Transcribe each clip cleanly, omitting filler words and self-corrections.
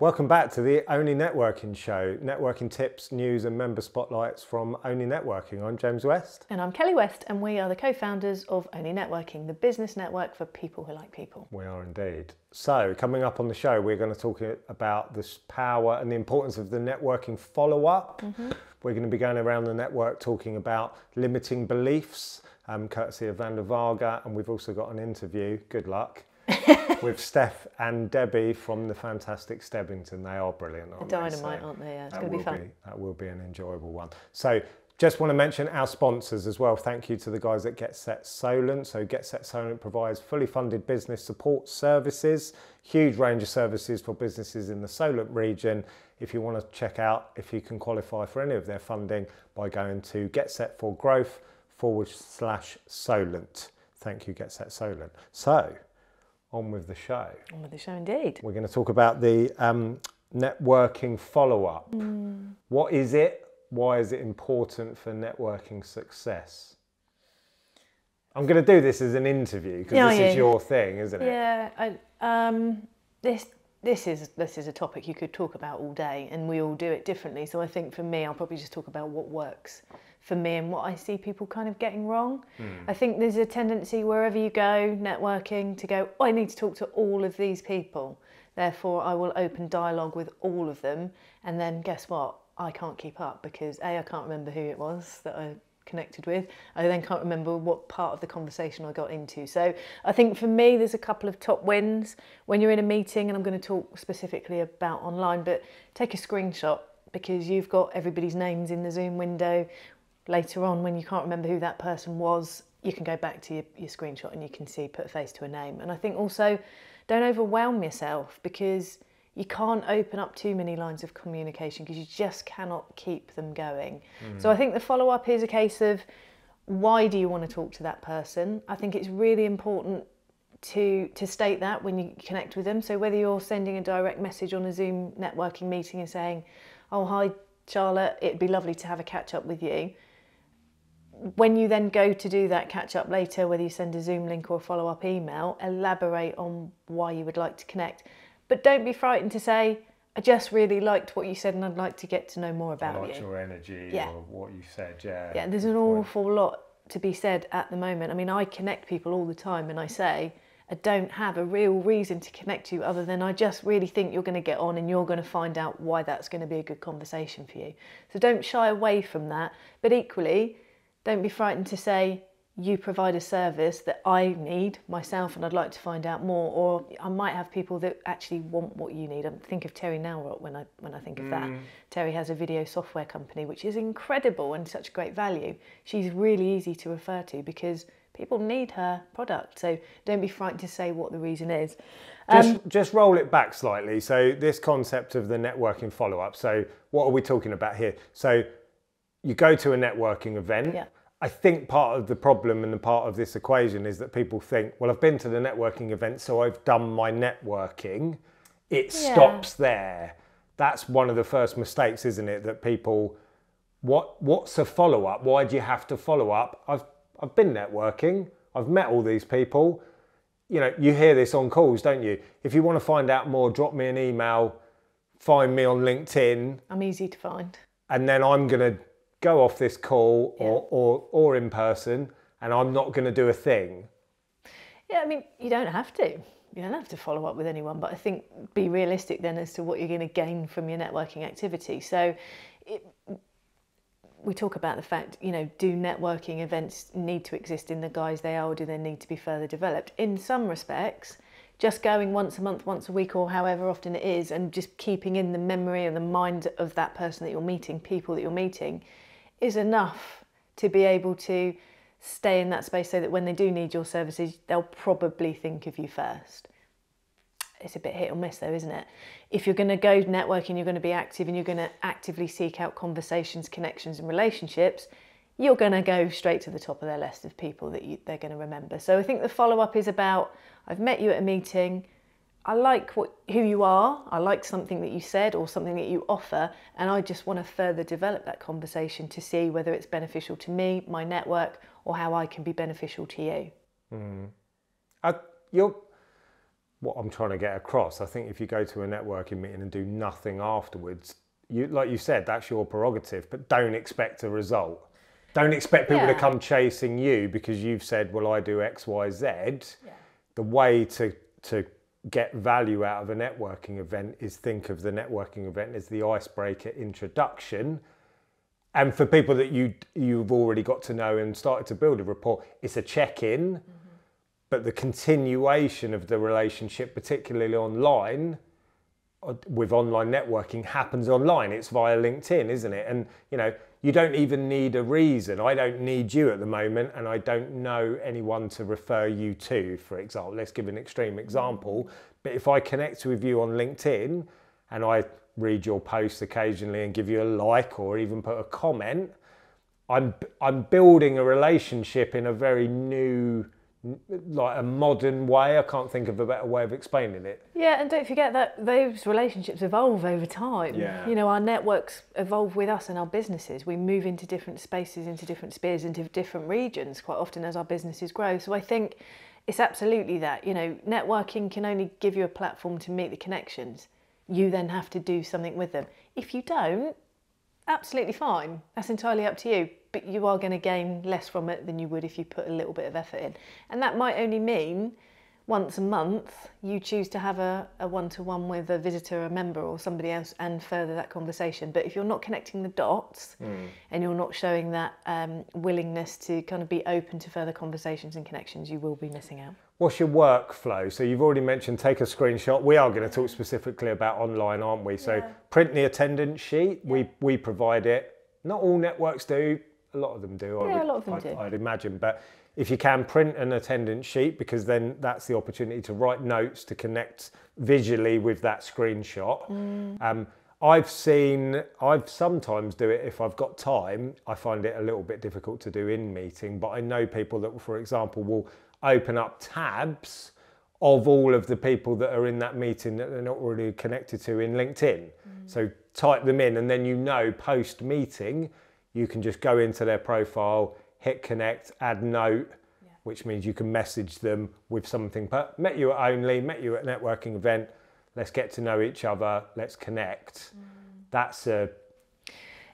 Welcome back to the Only Networking Show. Networking tips, news and member spotlights from Only Networking. I'm James West. And I'm Kelly West, and we are the co-founders of Only Networking, the business network for people who like people. We are indeed. So, coming up on the show, we're going to talk about the power and the importance of the networking follow-up. We're going to be going around the network talking about limiting beliefs, courtesy of Vander Varga, and we've also got an interview, good luck, with Steph and Debbie from the fantastic Stebbington. They are brilliant, aren't they? Dynamite, aren't they? Yeah, it's going to be fun. That will be an enjoyable one. So just want to mention our sponsors as well. Thank you to the guys at Get Set Solent. So Get Set Solent provides fully funded business support services, huge range of services for businesses in the Solent region. If you want to check out if you can qualify for any of their funding by going to getset4growth/Solent. Thank you, Get Set Solent. So, on with the show. On with the show indeed. We're going to talk about the networking follow-up. What is it? Why is it important for networking success? I'm going to do this as an interview because this is your thing, isn't it? Yeah. This is a topic you could talk about all day, and we all do it differently. So I think for me, I'll probably just talk about what works for me and what I see people kind of getting wrong. I think there's a tendency wherever you go, networking, to go, I need to talk to all of these people. Therefore, I will open dialogue with all of them. And then guess what? I can't keep up because A, I can't remember who it was that I connected with. I then can't remember what part of the conversation I got into. So I think for me, there's a couple of top wins when you're in a meeting, and I'm going to talk specifically about online, but take a screenshot because you've got everybody's names in the Zoom window. Later on, when you can't remember who that person was, you can go back to your screenshot and you can see, put a face to a name. And I think also, don't overwhelm yourself because you can't open up too many lines of communication because you just cannot keep them going. So I think the follow-up is a case of, why do you want to talk to that person? I think it's really important to state that when you connect with them. So whether you're sending a direct message on a Zoom networking meeting and saying, oh, hi, Charlotte, it'd be lovely to have a catch up with you. When you then go to do that catch up later, whether you send a Zoom link or a follow-up email, elaborate on why you would like to connect. But don't be frightened to say, I just really liked what you said and I'd like to get to know more about you. I liked your energy or what you said, Yeah, there's an awful lot to be said at the moment. I mean, I connect people all the time and I say, I don't have a real reason to connect to you other than I just really think you're going to get on and you're going to find out why that's going to be a good conversation for you. So don't shy away from that. But equally, don't be frightened to say, you provide a service that I need myself and I'd like to find out more, or I might have people that actually want what you need. I think of Terry Nowrot when I think of that. Terry has a video software company which is incredible and such great value. She's really easy to refer to because people need her product. So don't be frightened to say what the reason is. Just roll it back slightly. So this concept of the networking follow-up. So what are we talking about here? So you go to a networking event. Yeah. I think part of the problem and the part of this equation is that people think, well, I've been to the networking event, so I've done my networking. It stops there. That's one of the first mistakes, isn't it? That people, what's a follow-up? Why do you have to follow up? I've been networking. I've met all these people. You know, you hear this on calls, don't you? If you want to find out more, drop me an email, find me on LinkedIn. I'm easy to find. And then I'm going to go off this call or in person, and I'm not going to do a thing. Yeah, I mean, you don't have to. You don't have to follow up with anyone, but I think be realistic then as to what you're going to gain from your networking activity. So we talk about the fact, you know, do networking events need to exist in the guise they are, or do they need to be further developed? In some respects, just going once a month, once a week, or however often it is, and just keeping in the memory and the mind of that person that you're meeting, people that you're meeting, is enough to be able to stay in that space so that when they do need your services, they'll probably think of you first. It's a bit hit or miss though, isn't it? If you're going to go networking, you're going to be active and you're going to actively seek out conversations, connections and relationships, you're going to go straight to the top of their list of people that they're going to remember. So I think the follow-up is about, I've met you at a meeting, I like who you are, I like something that you said or something that you offer, and I just want to further develop that conversation to see whether it's beneficial to me, my network, or how I can be beneficial to you. what I'm trying to get across. I think if you go to a networking meeting and do nothing afterwards, like you said, that's your prerogative, but don't expect a result. Don't expect people to come chasing you because you've said, well, I do X, Y, Z. Yeah. The way to get value out of a networking event is think of the networking event as the icebreaker introduction. And for people that you've already got to know and started to build a rapport, it's a check-in. But the continuation of the relationship, particularly online, with online networking, happens online. It's via LinkedIn, isn't it? And you don't even need a reason. I don't need you at the moment, and I don't know anyone to refer you to, for example. Let's give an extreme example. But if I connect with you on LinkedIn and I read your posts occasionally and give you a like or even put a comment, I'm building a relationship in a very new, like a modern way. I can't think of a better way of explaining it. Yeah, and don't forget that those relationships evolve over time. Yeah. Our networks evolve with us and our businesses. We move into different spaces, into different spheres, into different regions quite often as our businesses grow. So I think it's absolutely that. Networking can only give you a platform to meet the connections. You then have to do something with them. If you don't, absolutely fine. That's entirely up to you. But you are going to gain less from it than you would if you put a little bit of effort in. And that might only mean once a month you choose to have a one-to-one with a visitor, a member or somebody else and further that conversation. But if you're not connecting the dots and you're not showing that willingness to kind of be open to further conversations and connections, you will be missing out. What's your workflow? So you've already mentioned take a screenshot. We are going to talk specifically about online, aren't we? So print the attendance sheet. We provide it. Not all networks do. A lot of them do. A lot of them do. I'd imagine. But if you can, print an attendance sheet, because then that's the opportunity to write notes to connect visually with that screenshot. I've sometimes do it if I've got time. I find it a little bit difficult to do in meeting, but I know people that, for example, will open up tabs of all of the people that are in that meeting that they're not really connected to in LinkedIn. So type them in, and then post meeting, you can just go into their profile, hit connect, add note, which means you can message them with something. But met you at Only, met you at a networking event, let's get to know each other, let's connect.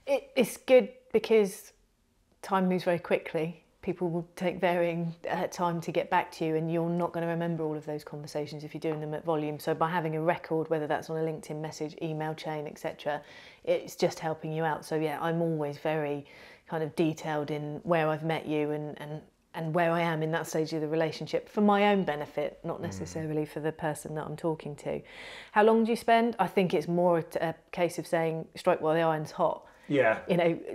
It's good because time moves very quickly. People will take varying time to get back to you, and you're not going to remember all of those conversations if you're doing them at volume. So by having a record, whether that's on a LinkedIn message, email chain, etc., it's just helping you out. So yeah, I'm always very kind of detailed in where I've met you and where I am in that stage of the relationship for my own benefit, not necessarily for the person that I'm talking to. How long do you spend? I think it's more a case of saying strike while the iron's hot. Yeah.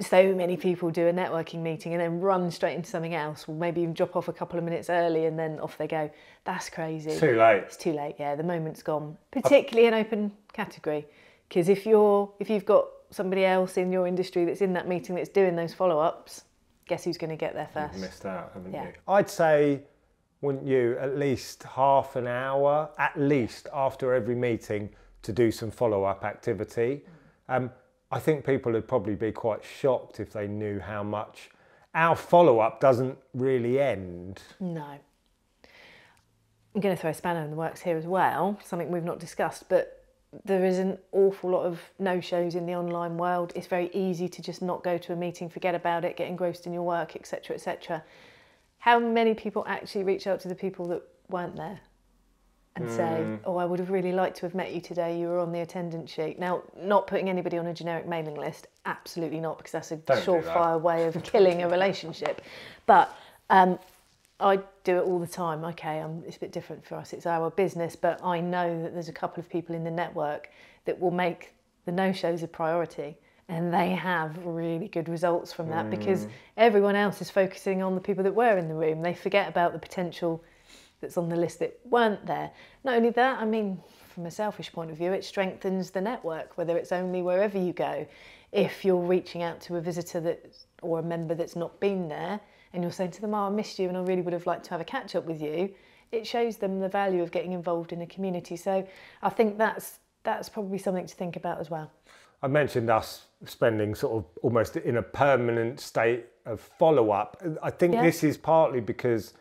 So many people do a networking meeting and then run straight into something else, or maybe even drop off a couple of minutes early and then off they go. That's crazy. It's too late. It's too late, yeah. The moment's gone. Particularly in open category. Because if you've got somebody else in your industry that's in that meeting that's doing those follow-ups, guess who's going to get there first? You've missed out, haven't you? I'd say, wouldn't you, at least half an hour, at least after every meeting, to do some follow-up activity. I think people would probably be quite shocked if they knew how much our follow-up doesn't really end. No. I'm going to throw a spanner in the works here as well, something we've not discussed, but there is an awful lot of no-shows in the online world. It's very easy to just not go to a meeting, forget about it, get engrossed in your work, etc., etc. How many people actually reach out to the people that weren't there and say, I would have really liked to have met you today, you were on the attendance sheet. Now, not putting anybody on a generic mailing list, absolutely not, because that's a surefire way of killing a relationship. But I do it all the time. Okay, it's a bit different for us, it's our business, but I know that there's a couple of people in the network that will make the no-shows a priority, and they have really good results from that because everyone else is focusing on the people that were in the room. They forget about the potential that's on the list that weren't there. Not only that, I mean, from a selfish point of view, it strengthens the network, whether it's Only, wherever you go. If you're reaching out to a visitor or a member that's not been there, and you're saying to them, I missed you and I really would have liked to have a catch up with you, it shows them the value of getting involved in a community. So I think that's probably something to think about as well. I mentioned us spending sort of almost in a permanent state of follow-up. I think this is partly because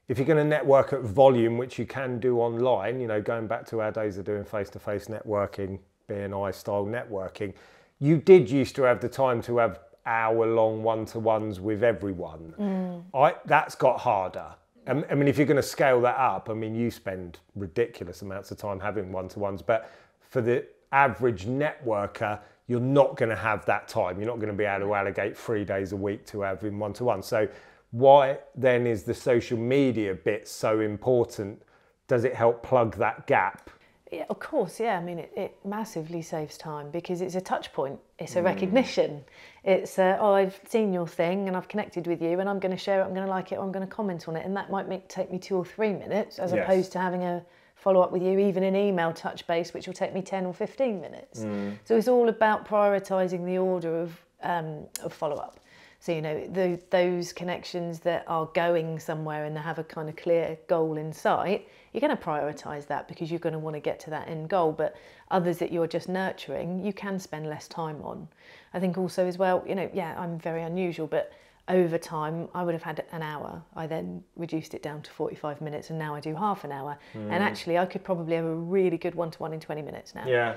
if you're going to network at volume, which you can do online, you know, going back to our days of doing face-to-face networking, BNI style networking, you did used to have the time to have hour-long one-to-ones with everyone. That's got harder. I mean, if you're going to scale that up, I mean, you spend ridiculous amounts of time having one-to-ones, but for the average networker, you're not going to have that time. You're not going to be able to allocate 3 days a week to having one-to-one. So why then is the social media bit so important? Does it help plug that gap? Yeah, of course, yeah. I mean, it massively saves time because it's a touch point. It's a recognition. It's, oh, I've seen your thing and I've connected with you and I'm going to share it, I'm going to like it, or I'm going to comment on it. And that might take me 2 or 3 minutes as opposed to having a follow up with you, even an email touch base, which will take me 10 or 15 minutes. So it's all about prioritising the order of follow up. So, you know, those connections that are going somewhere and they have a kind of clear goal in sight, you're going to prioritise that because you're going to want to get to that end goal. But others that you're just nurturing, you can spend less time on. I think also as well, you know, yeah, I'm very unusual, but over time, I would have had an hour. I then reduced it down to 45 minutes and now I do half an hour. And actually, I could probably have a really good one-to-one in 20 minutes now. Yeah.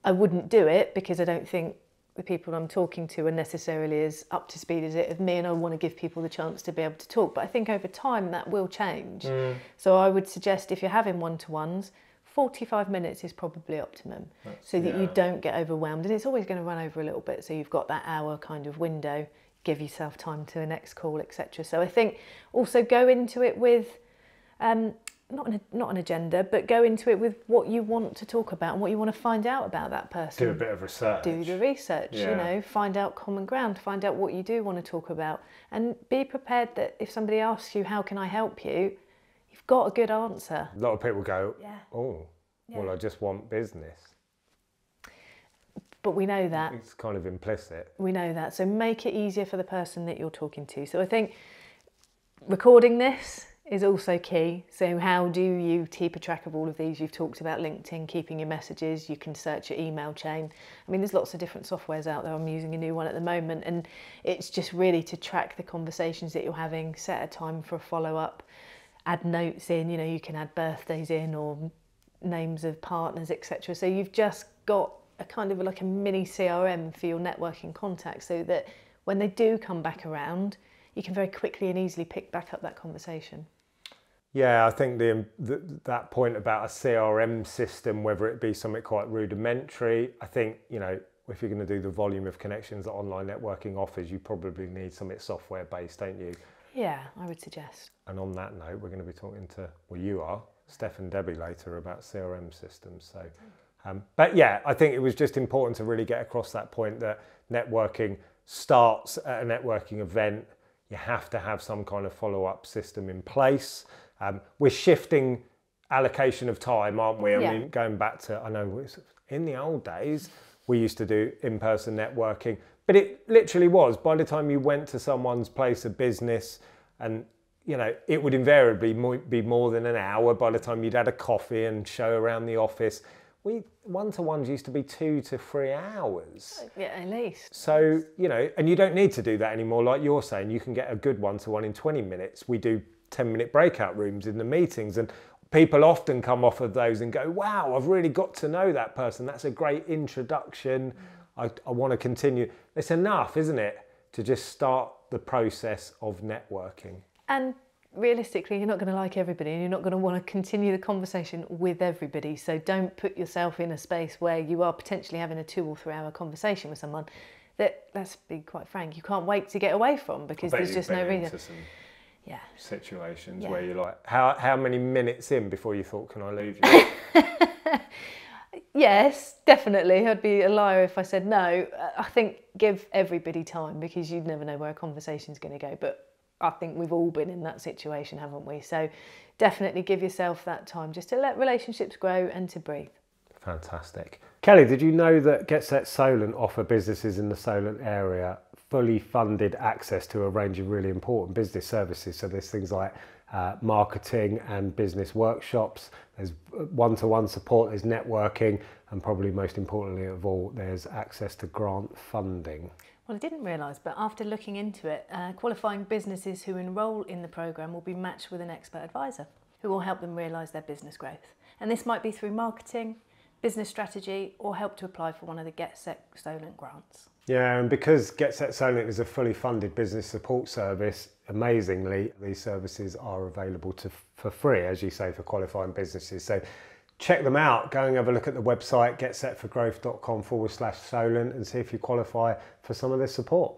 I wouldn't do it because I don't think the people I'm talking to are necessarily as up to speed as it of me, and I want to give people the chance to be able to talk. But I think over time that will change. So I would suggest if you're having one-to-ones, 45 minutes is probably optimum, so that you don't get overwhelmed. And it's always going to run over a little bit, so you've got that hour kind of window, give yourself time to the next call, etc. So I think also go into it with not an agenda, but go into it with what you want to talk about and what you want to find out about that person. Do a bit of research. Do the research, you know, find out common ground, find out what you do want to talk about, and be prepared that if somebody asks you, how can I help you, you've got a good answer. A lot of people go, well, I just want business. But we know that. It's kind of implicit. We know that. So make it easier for the person that you're talking to. So I think recording this is also key. So how do you keep a track of all of these? You've talked about LinkedIn, keeping your messages. You can search your email chain. I mean, there's lots of different softwares out there. I'm using a new one at the moment, and it's just really to track the conversations that you're having, set a time for a follow-up, add notes in, you know, you can add birthdays in or names of partners, etc. So you've just got a kind of like a mini CRM for your networking contacts, so that when they do come back around, you can very quickly and easily pick back up that conversation. Yeah, I think that point about a CRM system, whether it be something quite rudimentary, I think, you know, if you're going to do the volume of connections that online networking offers, you probably need something software based, don't you? Yeah, I would suggest. And on that note, we're going to be talking to, well, you are, Steph and Debbie later about CRM systems. So, but yeah, I think it was just important to really get across that point that networking starts at a networking event. You have to have some kind of follow-up system in place. We're shifting allocation of time, aren't we? I mean, going back to, I know in the old days, we used to do in-person networking, but it literally was, by the time you went to someone's place of business, and, you know, it would invariably be more than an hour by the time you'd had a coffee and show around the office. One-to-ones used to be 2 to 3 hours. Yeah, at least. So, you know, and you don't need to do that anymore. Like you're saying, you can get a good one-to-one in 20 minutes. We do 10-minute breakout rooms in the meetings, and people often come off of those and go, wow, I've really got to know that person. That's a great introduction. I want to continue. It's enough, isn't it, to just start the process of networking. And realistically, you're not going to like everybody, and you're not going to want to continue the conversation with everybody. So don't put yourself in a space where you are potentially having a 2 or 3 hour conversation with someone that, let's be quite frank, you can't wait to get away from, because there's just no reason. Situations where you're like, how many minutes in before you thought, can I leave you? Yes, definitely. I'd be a liar if I said no. I think give everybody time, because you'd never know where a conversation's going to go. But I think we've all been in that situation, haven't we? So definitely give yourself that time just to let relationships grow and to breathe. Fantastic. Kelly, did you know that GetSet Solent offer businesses in the Solent area fully funded access to a range of really important business services? So there's things like marketing and business workshops, there's one-to-one support, there's networking, and probably most importantly of all, there's access to grant funding. Well, I didn't realise, but after looking into it, qualifying businesses who enrol in the programme will be matched with an expert advisor who will help them realise their business growth. And this might be through marketing, business strategy, or help to apply for one of the Get Set Solent grants. Yeah, and because Get Set Solent is a fully funded business support service, amazingly, these services are available for free, as you say, for qualifying businesses. So check them out. Go and have a look at the website, getsetforgrowth.com/Solent, and see if you qualify for some of this support.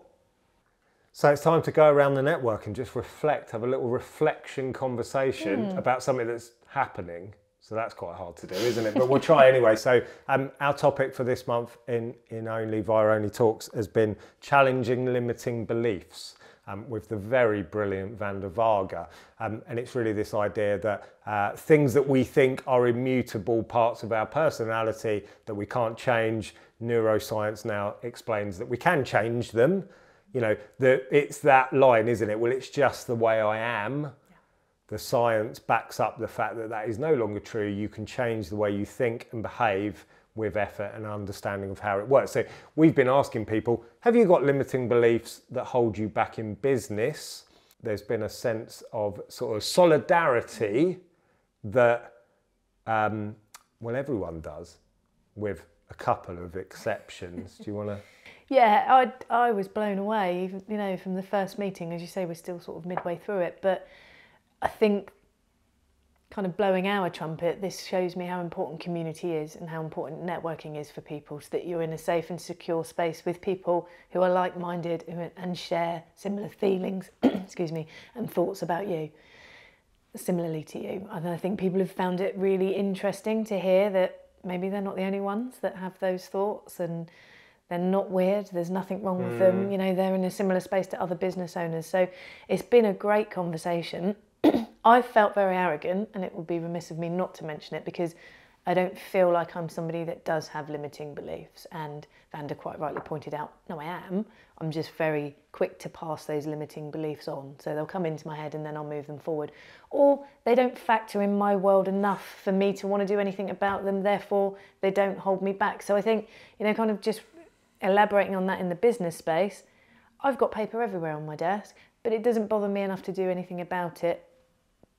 So it's time to go around the network and just reflect, have a little reflection conversation about something that's happening. So that's quite hard to do, isn't it? But we'll try anyway. So our topic for this month in Only via Only Talks has been challenging limiting beliefs with the very brilliant Vanda Varga. And it's really this idea that things that we think are immutable parts of our personality that we can't change, neuroscience now explains that we can change them. You know, it's that line, isn't it? Well, it's just the way I am. The science backs up the fact that that is no longer true. You can change the way you think and behave with effort and understanding of how it works. So we've been asking people, have you got limiting beliefs that hold you back in business? There's been a sense of sort of solidarity that, well, everyone does, with a couple of exceptions. Do you want to? Yeah, I was blown away, even, you know, from the first meeting. As you say, we're still sort of midway through it, but I think kind of blowing our trumpet, this shows me how important community is and how important networking is for people, so that you're in a safe and secure space with people who are like-minded and share similar feelings, excuse me, and thoughts about you, similarly to you. And I think people have found it really interesting to hear that maybe they're not the only ones that have those thoughts, and they're not weird, there's nothing wrong with them, you know, they're in a similar space to other business owners. So it's been a great conversation. I've felt very arrogant, and it would be remiss of me not to mention it, because I don't feel like I'm somebody that does have limiting beliefs. And Vanda quite rightly pointed out, no, I am. I'm just very quick to pass those limiting beliefs on. So they'll come into my head and then I'll move them forward. Or they don't factor in my world enough for me to want to do anything about them, therefore they don't hold me back. So I think, you know, kind of just elaborating on that in the business space, I've got paper everywhere on my desk, but it doesn't bother me enough to do anything about it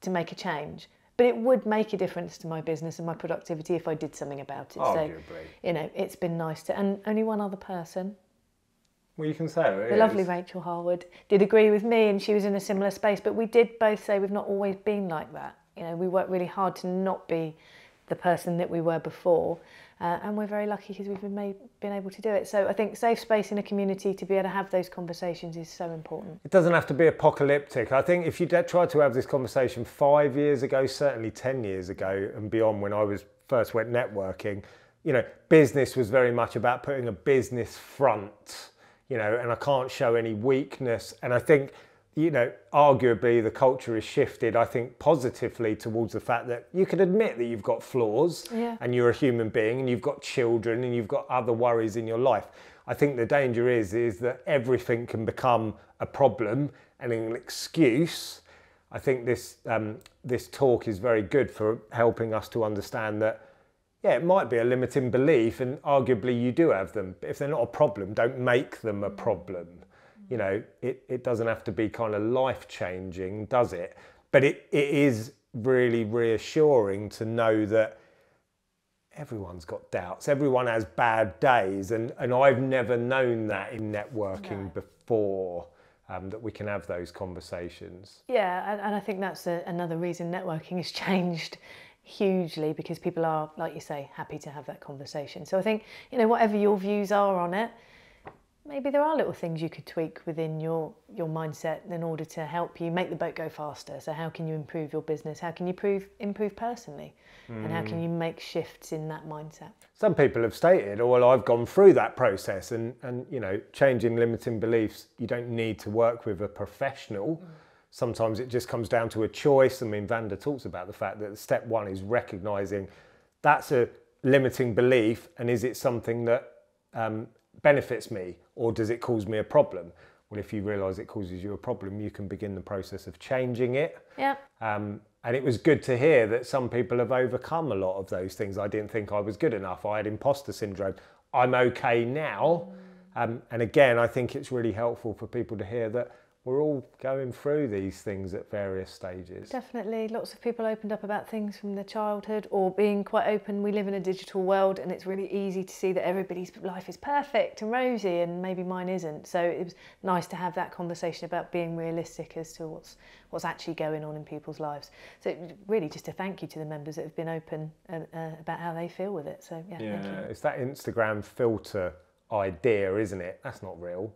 to make a change. But it would make a difference to my business and my productivity if I did something about it. Arguably. So, you know, it's been nice to, and only one other person, Well, you can say it. the lovely Rachel Harwood, did agree with me, and she was in a similar space, but we did both say we've not always been like that. You know, we worked really hard to not be the person that we were before, and we're very lucky because we've been able to do it. So I think safe space in a community to be able to have those conversations is so important. It doesn't have to be apocalyptic. I think if you tried to have this conversation 5 years ago, certainly 10 years ago and beyond, when I first went networking, you know, business was very much about putting a business front, you know, and I can't show any weakness. And I think, you know, arguably the culture has shifted, I think, positively towards the fact that you can admit that you've got flaws, and you're a human being, and you've got children, and you've got other worries in your life. I think the danger is that everything can become a problem and an excuse. I think this talk is very good for helping us to understand that, yeah, it might be a limiting belief, and arguably you do have them, but if they're not a problem, don't make them a problem. You know, it doesn't have to be kind of life-changing, does it? But it is really reassuring to know that everyone's got doubts. Everyone has bad days. And I've never known that in networking before, that we can have those conversations. Yeah, and I think that's another reason networking has changed hugely, because people are, like you say, happy to have that conversation. So I think, you know, whatever your views are on it, maybe there are little things you could tweak within your mindset in order to help you make the boat go faster. So how can you improve your business? How can you improve personally? And how can you make shifts in that mindset? Some people have stated, oh, well, I've gone through that process, and you know, changing limiting beliefs, you don't need to work with a professional. Sometimes it just comes down to a choice. I mean, Vanda talks about the fact that step one is recognising that's a limiting belief, and is it something that benefits me, or does it cause me a problem? Well, if you realise it causes you a problem, you can begin the process of changing it. Yeah. And it was good to hear that some people have overcome a lot of those things. I didn't think I was good enough. I had imposter syndrome. I'm okay now. And again, I think it's really helpful for people to hear that we're all going through these things at various stages. Definitely. Lots of people opened up about things from their childhood, or being quite open. We live in a digital world and it's really easy to see that everybody's life is perfect and rosy and maybe mine isn't. So it was nice to have that conversation about being realistic as to what's actually going on in people's lives. So really just a thank you to the members that have been open about how they feel with it. So yeah, thank you. It's that Instagram filter idea, isn't it? That's not real.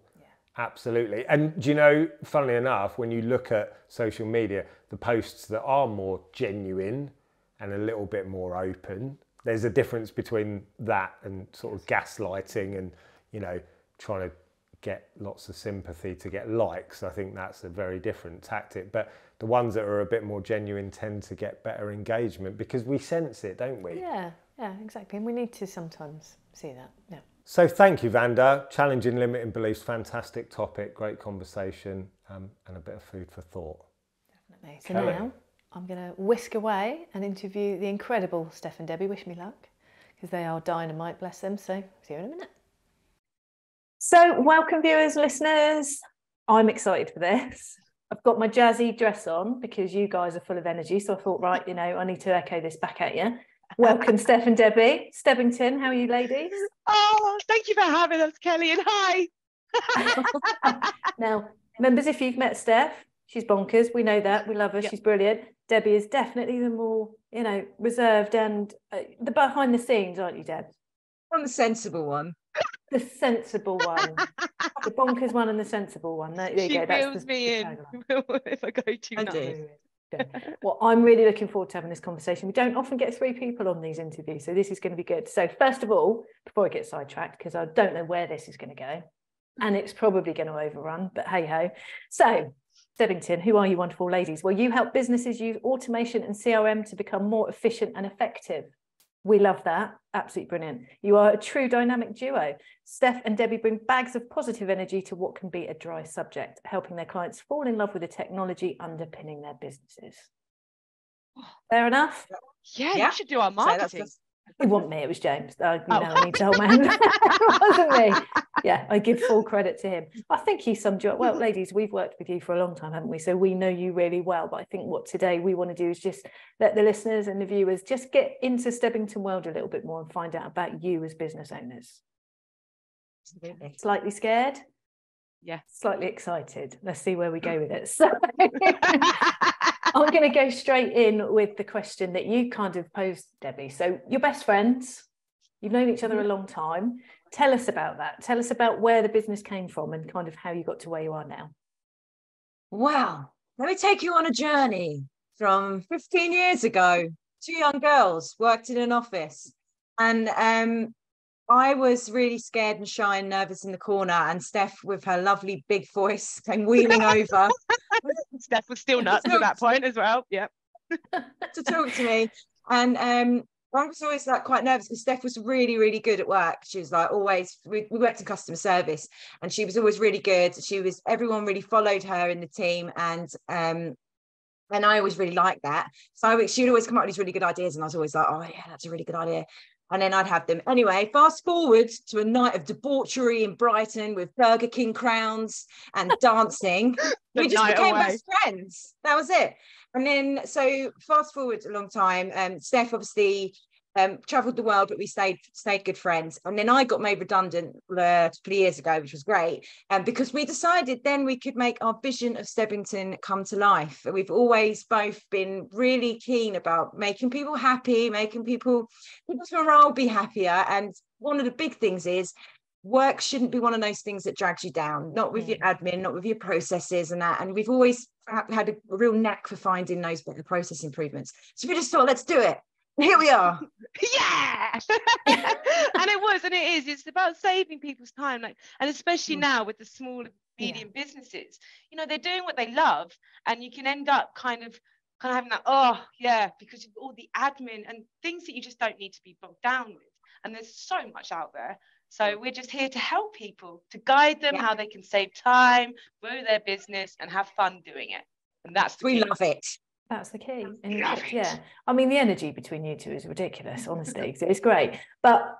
Absolutely. And do you know, funnily enough, when you look at social media, the posts that are more genuine and a little bit more open, there's a difference between that and sort of gaslighting and, you know, trying to get lots of sympathy to get likes. I think that's a very different tactic. But the ones that are a bit more genuine tend to get better engagement because we sense it, don't we? Yeah, exactly. And we need to sometimes see that. Yeah. So thank you, Vanda. Challenging limiting beliefs, fantastic topic, great conversation, and a bit of food for thought. Definitely. So now I'm going to whisk away and interview the incredible Steph and Debbie. Wish me luck, because they are dynamite, bless them. So see you in a minute. So welcome, viewers, listeners. I'm excited for this. I've got my jazzy dress on because you guys are full of energy. So I thought, right, you know, I need to echo this back at you. Welcome, Steph and Debbie. Stebbington, how are you ladies? Oh, thank you for having us, Kelly, and hi. Now, members, if you've met Steph, she's bonkers. We know that. We love her. Yep. She's brilliant. Debbie is definitely the more, you know, reserved and the behind the scenes, aren't you, Deb? I'm the sensible one. The sensible one. The bonkers one and the sensible one. There you go. That's me in if I go too nuts. Well, I'm really looking forward to having this conversation. We don't often get 3 people on these interviews, so this is going to be good. So first of all, before I get sidetracked, because I don't know where this is going to go, and it's probably going to overrun, but hey ho. So Stebbington, who are you wonderful ladies? Well, you help businesses use automation and CRM to become more efficient and effective. We love that. Absolutely brilliant. You are a true dynamic duo. Steph and Debbie bring bags of positive energy to what can be a dry subject, helping their clients fall in love with the technology underpinning their businesses. Fair enough? Yeah, you should do our marketing. It wasn't me, it was James. I need to hold my hand. It wasn't me. Yeah, I give full credit to him. I think he summed you up well. Ladies, we've worked with you for a long time, haven't we? So we know you really well. But I think what today we want to do is just let the listeners and the viewers just get into Stebbington world a little bit more and find out about you as business owners. Absolutely. Slightly scared? Yeah. Slightly excited. Let's see where we go with it. So I'm going to go straight in with the question that you kind of posed, Debbie. So you're best friends. You've known each other a long time. Tell us about that. Tell us about where the business came from and kind of how you got to where you are now. Wow. Let me take you on a journey from 15 years ago. 2 young girls worked in an office, and I was really scared and shy and nervous in the corner, and Steph, with her lovely big voice, came wheeling over. Steph was still nuts at that point as well. Yep. To talk to me. And I was always like quite nervous because Steph was really, really good at work. She was like always, we worked in customer service, and she was always really good. Everyone really followed her in the team, and I always really liked that. So she'd always come up with these really good ideas, and I was always like, oh yeah, that's a really good idea. And then I'd have them. Anyway, fast forward to a night of debauchery in Brighton with Burger King crowns and dancing. We just became best friends. That was it. And then, so fast forward a long time, Steph obviously travelled the world, but we stayed good friends. And then I got made redundant a couple of years ago, which was great, because we decided then we could make our vision of Stebbington come to life. And we've always both been really keen about making people happy, making people's morale be happier. And one of the big things is work shouldn't be one of those things that drags you down, not with your admin, not with your processes and that. And we've always had a real knack for finding those better process improvements. So we just thought, let's do it. Here we are. Yeah. And it is. It's about saving people's time, and especially now with the small, medium businesses. You know, they're doing what they love, and you can end up kind of having that, because of all the admin and things that you just don't need to be bogged down with. And there's so much out there. So we're just here to help people, to guide them how they can save time, grow their business, and have fun doing it. And that's we love it. That's the key. And I mean, the energy between you two is ridiculous, honestly. It's great. But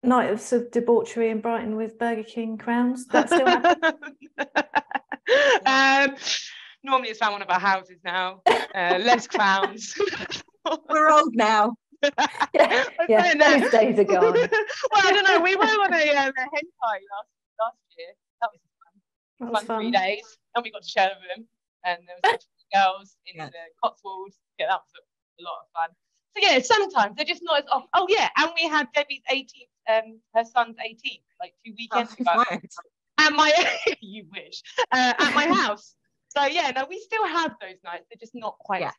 night of sort of debauchery in Brighton with Burger King crowns? That still happen? Normally it's found one of our houses now. Less crowns. We're old now. Yeah, those days are gone. Well, I don't know. We were on a hentai last year. That was fun 3 days, and we got to share a room, and there was girls in the Cotswolds. Yeah, that was a lot of fun. So yeah, sometimes they're just not as off. Oh yeah, and we had Debbie's 18th, her son's 18th, like 2 weekends ago. At my, you wish, at my house. So yeah, no, we still have those nights. They're just not quite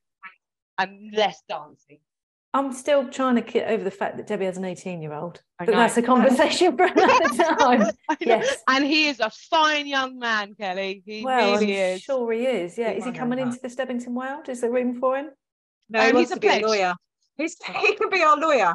and less dancing. I'm still trying to get over the fact that Debbie has an 18-year-old. But that's a conversation for another time. Yes. And he is a fine young man, Kelly. He really is. Sure he is. Yeah. Is he coming into the Stebbington world? Is there room for him? No, he wants to be a lawyer. He can be our lawyer.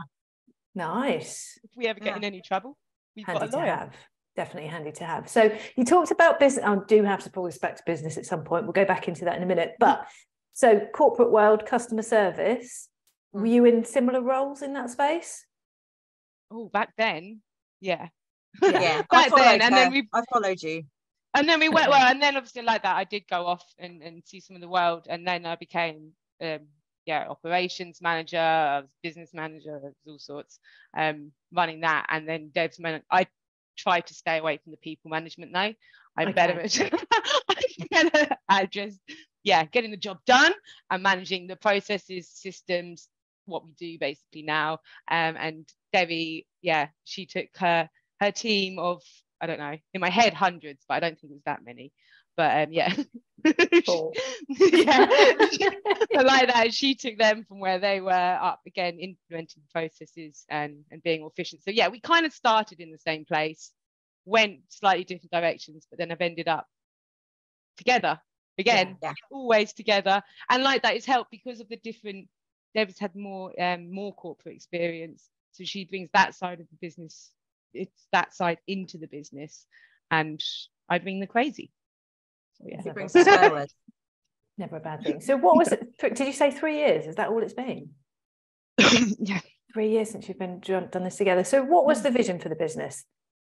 Nice. If we ever get in any trouble, we've got a lawyer. To have. Definitely handy to have. So you talked about business. I do have to pull this back to business at some point. We'll go back into that in a minute. But so corporate world, customer service. Were you in similar roles in that space? Oh, back then, yeah. Back then, and then I followed you. And then we went and then obviously like that, I did go off and see some of the world, and then I became operations manager, I was business manager, all sorts, running that, and then Dev's manager. I tried to stay away from the people management though. I'm better at just getting the job done and managing the processes, systems, what we do basically now. And Debbie, she took her team of, I don't know, in my head hundreds, but I don't think it was that many. But Cool. So like that, she took them from where they were up again, implementing processes and being more efficient. So we kind of started in the same place, went slightly different directions, but then I've ended up together again, always together. And like that, it's helped because of the different. Debbie's had more corporate experience, so she brings that side of the business. It's that side into the business, and I bring the crazy. So it brings us forward. Never a bad thing. So what was it? Did you say 3 years? Is that all it's been? Yeah, 3 years since you've done this together. So what was the vision for the business?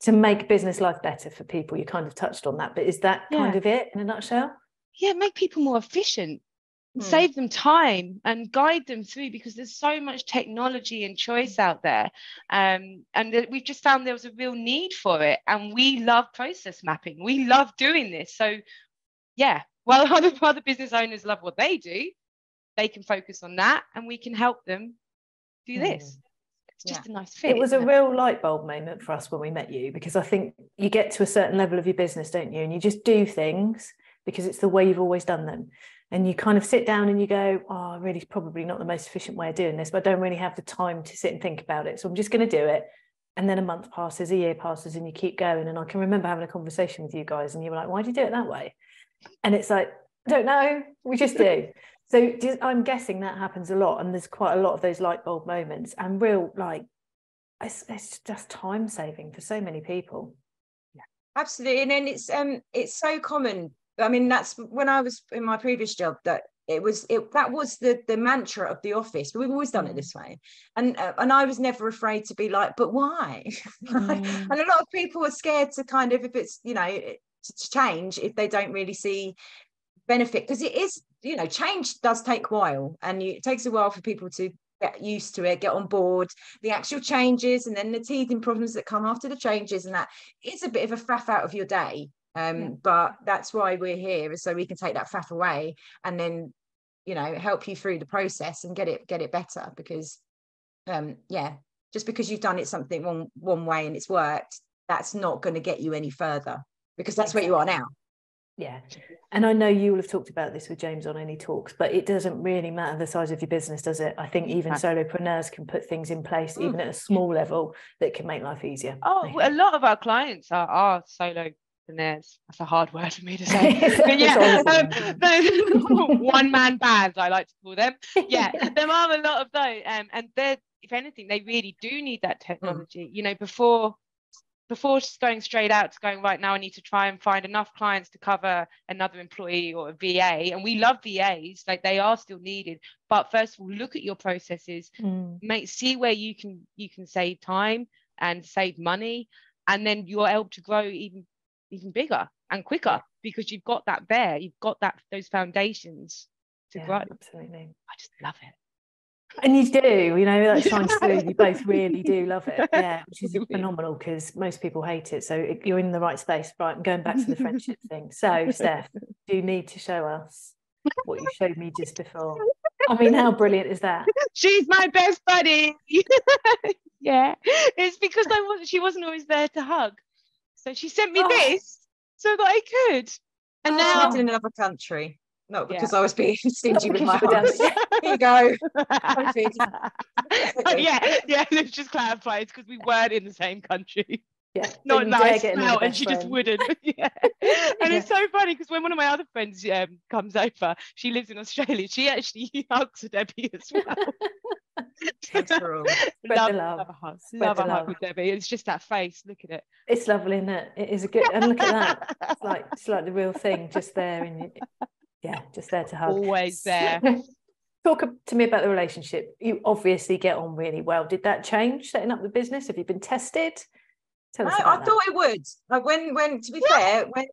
To make business life better for people. You kind of touched on that, but is that kind of it in a nutshell? Yeah, make people more efficient. Save them time and guide them through, because there's so much technology and choice out there, and we've just found there was a real need for it, and we love process mapping, we love doing this. So while other business owners love what they do, they can focus on that and we can help them do this. It's just a nice fit. It was a real light bulb moment for us when we met you, because I think you get to a certain level of your business, don't you, and you just do things because it's the way you've always done them. And you kind of sit down and you go, oh, really probably not the most efficient way of doing this, but I don't really have the time to sit and think about it. So I'm just going to do it. And then a month passes, a year passes, and you keep going. And I can remember having a conversation with you guys and you were like, why do you do it that way? And it's like, I don't know, we just do. So I'm guessing that happens a lot. And there's quite a lot of those light bulb moments, and real, like, it's just time saving for so many people. Yeah, absolutely. And then it's so common. I mean, that's when I was in my previous job, that that was the mantra of the office. We've always done it this way, and I was never afraid to be like, but why? And a lot of people are scared to kind of, if it's to change, if they don't really see benefit, because it is, change does take a while, and it takes a while for people to get used to it, get on board, the actual changes, and then the teething problems that come after the changes, and that it's a bit of a faff out of your day. But that's why we're here, is so we can take that faff away and then help you through the process and get it better, because just because you've done it something one way and it's worked, that's not going to get you any further, because that's where you are now. And I know you will have talked about this with James on any talks, but it doesn't really matter the size of your business, does it? I think even solopreneurs can put things in place, even at a small level, that can make life easier. A lot of our clients are solopreneurs. That's a hard word for me to say. One-man bands, I like to call them. There are a lot of those, and they're, if anything, they really do need that technology. Before just going straight out to going, right now I need to try and find enough clients to cover another employee or a VA, and we love VAs, like they are still needed, but first of all, look at your processes, see where you can save time, and save money, and then you're able to grow even bigger and quicker because you've got that there, you've got those foundations to grow. Absolutely. I just love it. And you do, you know, that shines through. You both really do love it, which is phenomenal, because most people hate it. So you're in the right space. Right, I'm going back to the friendship thing. So, Steph, you need to show us what you showed me just before. I mean, how brilliant is that? She's my best buddy. Yeah, it's because she wasn't always there to hug, so she sent me this so that I could. And now she lived in another country. Not because I was being stingy with my hugs. Here you go. Let's just clarify. It's because we weren't in the same country. Yeah, not nice now, and she just wouldn't. And it's so funny because when one of my other friends comes over, she lives in Australia. She actually hugs Debbie as well. Love a hug with Debbie. It's just that face. Look at it. It's lovely, isn't it? It is a good. And look at that. It's like the real thing, just there in. Just there to hug. Always there. Talk to me about the relationship. You obviously get on really well. Did that change setting up the business? Have you been tested? Tell us about I thought it would. Like when to be fair, when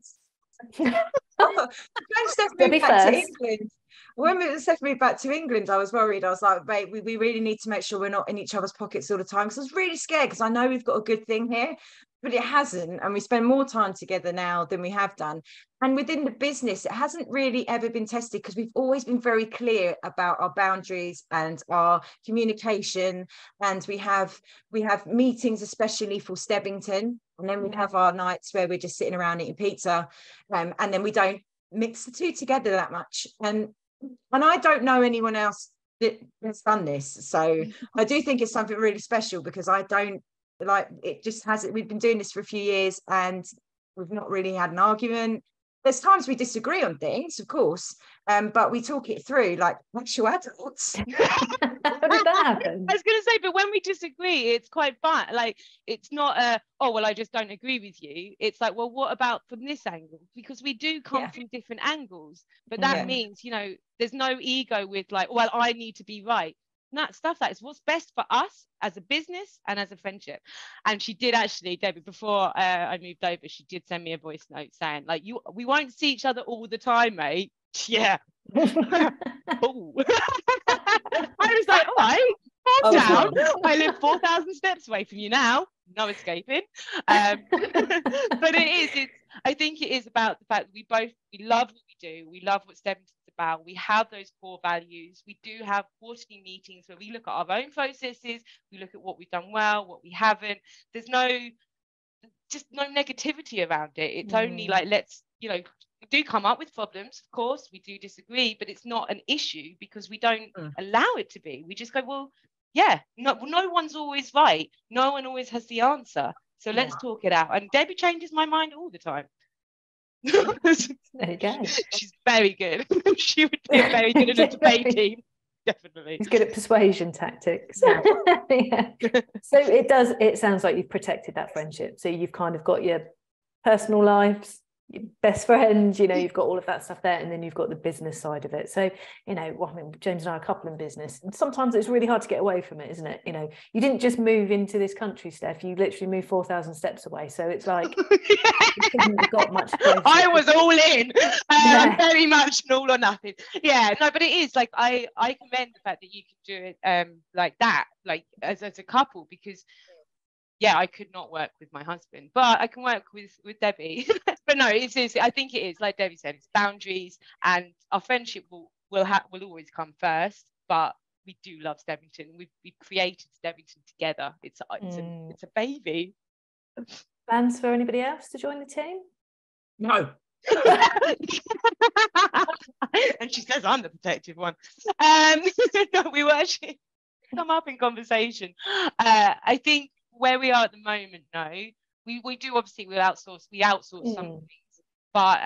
Steph moved back to England, when Steph moved back to England, I was worried. I was like, babe, we really need to make sure we're not in each other's pockets all the time, because I was really scared, because I know we've got a good thing here, but it hasn't, and we spend more time together now than we have done. And within the business, it hasn't really ever been tested, because we've always been very clear about our boundaries and our communication. And we have meetings, especially for Stebbington, and then we have our nights where we're just sitting around eating pizza, and then we don't mix the two together that much. And I don't know anyone else that has done this, so I do think it's something really special, because I don't like it. Just hasn't. We've been doing this for a few years, and we've not really had an argument. There's times we disagree on things, of course, but we talk it through like actual adults. How did that happen? I was going to say, but when we disagree, it's quite fun. Like, it's not I just don't agree with you. It's like, well, what about from this angle? Because we do come from different angles, but that means, there's no ego with like, well, I need to be right. That stuff, that is what's best for us as a business and as a friendship. And she did actually, Debbie, before I moved over, she did send me a voice note saying, like, we won't see each other all the time, mate. Yeah. Oh. I was like, all right, calm down. I live 4,000 steps away from you now. No escaping. But I think it is about the fact that we love what we do. We love what Stebbington's about. We have those core values. We do have quarterly meetings where we look at our own processes. We look at what we've done well, what we haven't. There's no negativity around it. It's only like, we do come up with problems, of course. We do disagree, but it's not an issue because we don't allow it to be. We just go, well, no one's always right. No one always has the answer. So let's talk it out. And Debbie changes my mind all the time. There you go. She's very good. She would be very good in a debate team. Definitely. He's good at persuasion tactics. So it sounds like you've protected that friendship. So you've kind of got your personal lives, your best friends, you've got all of that stuff there, and then you've got the business side of it. So, James and I are a couple in business, and sometimes it's really hard to get away from it, isn't it? You didn't just move into this country, Steph, you literally moved 4,000 steps away. So it's like, you couldn't have got much closer. I was all in, very much an all or nothing. Yeah, no, but it is like, I commend the fact that you can do it like that, like as a couple, because I could not work with my husband, but I can work with Debbie. But no, I think it is, like Debbie said, it's boundaries, and our friendship will always come first. But we do love Stebbington. We've created Stebbington together. It's a baby. Plans for anybody else to join the team? No. And she says I'm the protective one. No, we were actually come up in conversation. I think where we are at the moment, no, we do obviously we outsource some things, but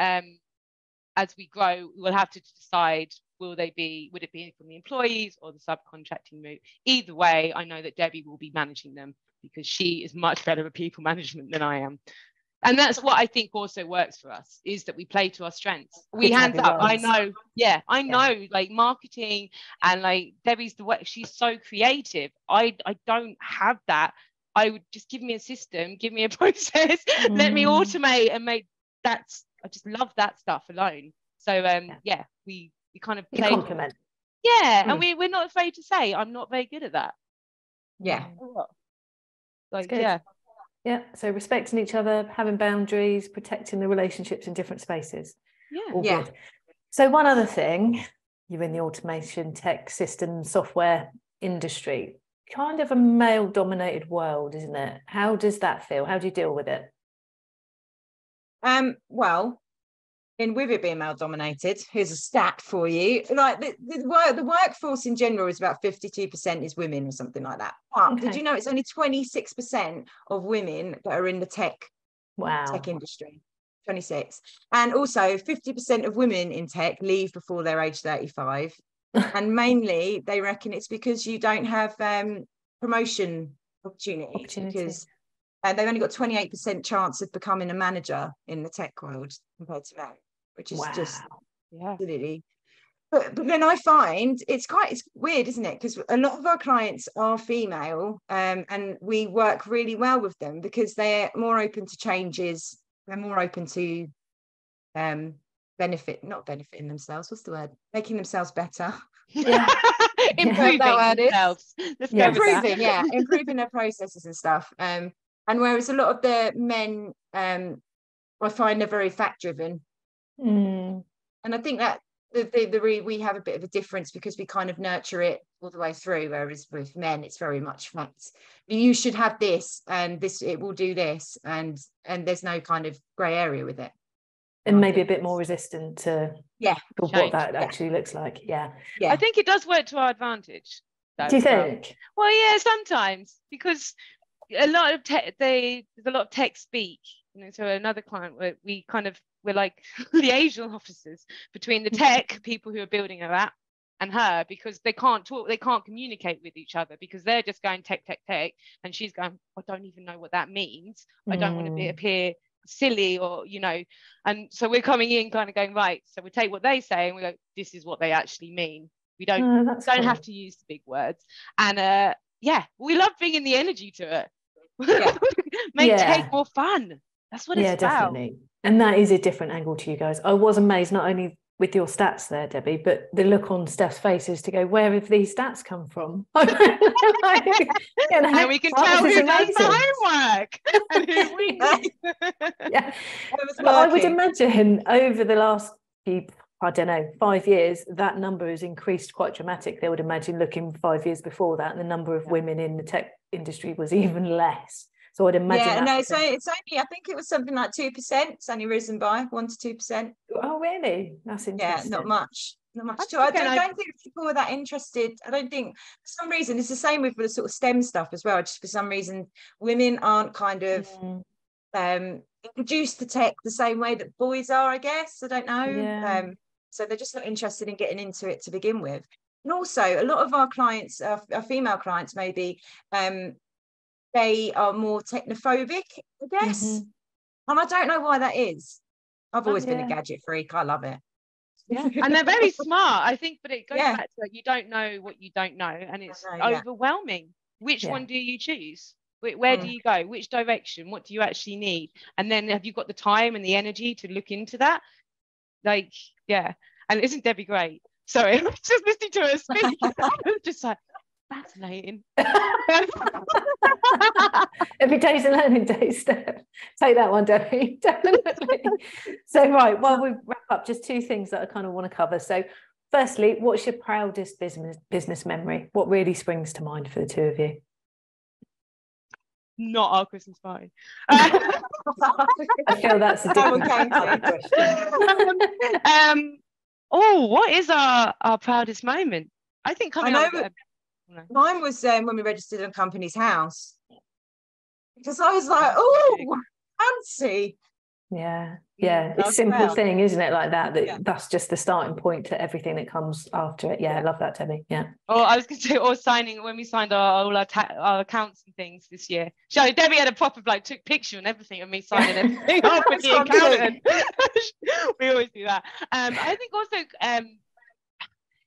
as we grow, we'll have to decide would it be from the employees or the subcontracting route. Either way, I know that Debbie will be managing them because she is much better at people management than I am. And that's what I think also works for us, is that we play to our strengths. We hands up. I know, like marketing and like Debbie's she's so creative. I don't have that. I would just give me a system, give me a process, let me automate and make I just love that stuff alone. So we kind of play compliment. And we're not afraid to say I'm not very good at that. So respecting each other, having boundaries, protecting the relationships in different spaces. Good. So one other thing, you're in the automation, tech, system, software industry, kind of a male dominated world, isn't it? How does that feel? How do you deal with it? Well, with it being male dominated, here's a stat for you. Like the workforce in general is about 52% is women or something like that. But did you know it's only 26% of women that are in the tech industry? 26. And also 50% of women in tech leave before they're age 35. And mainly they reckon it's because you don't have promotion opportunities. Because they've only got 28% chance of becoming a manager in the tech world compared to men, which is just absolutely. But then I find it's weird, isn't it? Because a lot of our clients are female, and we work really well with them because they're more open to changes. They're more open to not benefiting themselves. What's the word? Making themselves better. Improving themselves. Improving their processes and stuff. And whereas a lot of the men, I find they're very fact driven. And I think that we have a bit of a difference because we kind of nurture it all the way through, whereas with men it's very much facts. You should have this, and this, it will do this, and there's no kind of grey area with it. And maybe a bit more resistant to what that actually looks like. I think it does work to our advantage. Do you think? Well, sometimes, because a lot of there's a lot of tech speak. So another client, we're like liaison officers between the tech people who are building her app and her, because they can't talk, they can't communicate with each other because they're just going tech, and she's going, I don't even know what that means. I don't want to appear silly, or and so we're coming in kind of going, right, so we take what they say and we go, this is what they actually mean. We don't have to use the big words. And we love bringing the energy to it. Make tech more fun. That's what it's about. Definitely. And that is a different angle to you guys. I was amazed not only with your stats there, Debbie, but the look on Steph's faces to go, where have these stats come from? And we can tell who does the homework and who wins. But I would imagine over the last 5 years, that number has increased quite dramatically. I would imagine looking 5 years before that, and the number of women in the tech industry was even less. So I'd imagine. So it's only, I think it was something like 2%. It's only risen by 1 to 2%. Oh, really? That's interesting. Yeah, not much at all. I don't think people are that interested. I don't think, for some reason, it's the same with the sort of STEM stuff as well. Just for some reason, women aren't kind of introduced to tech the same way that boys are, I guess. I don't know. So they're just not interested in getting into it to begin with. And also, a lot of our clients, our female clients, maybe, they are more technophobic, I guess. And I don't know why that is. I've always been a gadget freak. I love it. And they're very smart, I think, but it goes back to you don't know what you don't know, and it's overwhelming. Which one do you choose? Where do you go? Which direction? What do you actually need? And then have you got the time and the energy to look into that? And isn't Debbie great? Sorry, I was just listening to her speak. I was just like, fascinating. Every day's a learning day, Steph. Take that one, Debbie. Definitely. So right, while we wrap up, just 2 things that I kind of want to cover. So firstly, what's your proudest business memory? What really springs to mind for the 2 of you? Not our Christmas party. I feel that's a different question. What is our proudest moment? I think coming up. Mine was when we registered on Companies House, because I was like, oh, fancy. It's a simple thing, isn't it, like that's just the starting point to everything that comes after it. I love that, Debbie. I was going to say, or signing, when we signed all our accounts and things this year. Debbie had a proper took picture and everything of me signing everything off with the accountant. We always do that. I think also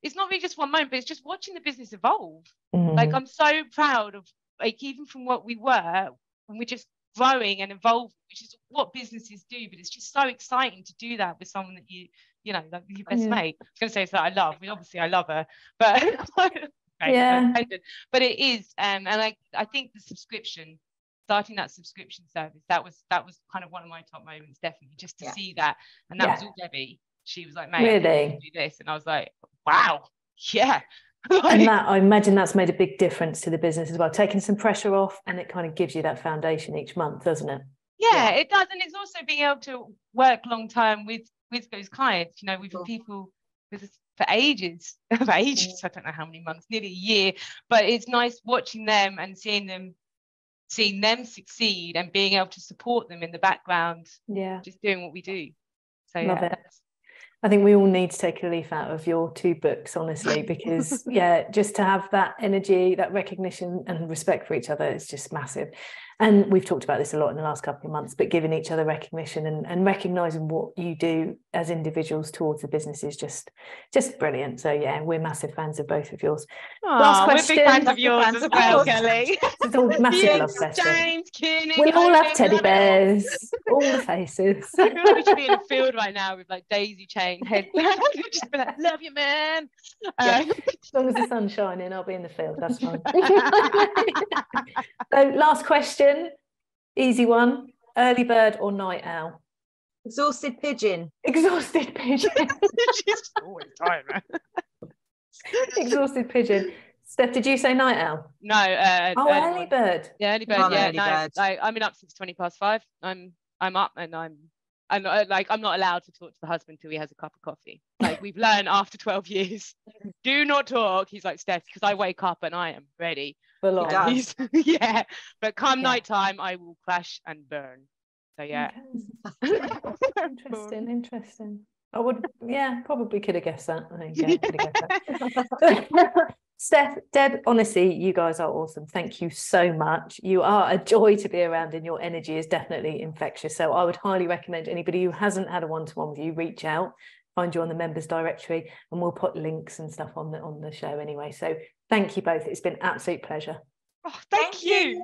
it's not really just one moment, but it's just watching the business evolve. I'm so proud of like even from what we were, when we're just growing and evolving, which is what businesses do, but it's just so exciting to do that with someone that you know, like your best mate. I was going to say it's that I love. I mean, obviously I love her, but but it is, and I think the subscription, starting that subscription service, that was kind of one of my top moments, definitely, just to see that. And that was all Debbie. She was like, mate, really? Do this, and I was like, wow, yeah. And that, I imagine that's made a big difference to the business as well, taking some pressure off, and it kind of gives you that foundation each month, doesn't it? Yeah, it does. And it's also being able to work long term with those clients, you know, with people for ages. I don't know how many months, nearly a year, but it's nice watching them and seeing them succeed and being able to support them in the background, just doing what we do. So love it. I think we all need to take a leaf out of your 2 books, honestly, because just to have that energy, that recognition and respect for each other is just massive. And we've talked about this a lot in the last couple of months, but giving each other recognition and recognizing what you do as individuals towards the business is just brilliant. So yeah, we're massive fans of both of yours. Last question. We're big fans of yours as well, Kelly. It's all massive love question. James, Kieran, we all have teddy bears, all the faces. I feel like we should be in a field right now with like daisy chain headbands. Just be like, love you, man. As long as the sun's shining, I'll be in the field. That's fine. So last question. Easy one. Early bird or night owl? Exhausted pigeon. Exhausted pigeon. She's always tired, man. Exhausted pigeon. Steph, did you say night owl? No. Early bird. Yeah, early bird. Early bird. I've been up since 5:20. I'm up, and I'm not allowed to talk to the husband till he has a cup of coffee. Like, we've learned after 12 years, do not talk. He's like, Steph, because I wake up and I am ready. Yeah, but come nighttime, I will crash and burn. So yeah. Okay. Interesting. I would, probably could have guessed that. I think, could have guessed that. Steph, Deb, honestly, you guys are awesome. Thank you so much. You are a joy to be around, and your energy is definitely infectious. So I would highly recommend anybody who hasn't had a one-to-one with you, reach out, find you on the members directory, and we'll put links and stuff on the show anyway. So thank you both. It's been an absolute pleasure. Oh, thank you.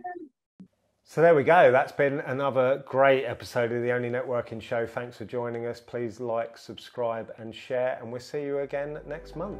So there we go. That's been another great episode of the Only Networking Show. Thanks for joining us. Please like, subscribe and share, and we'll see you again next month.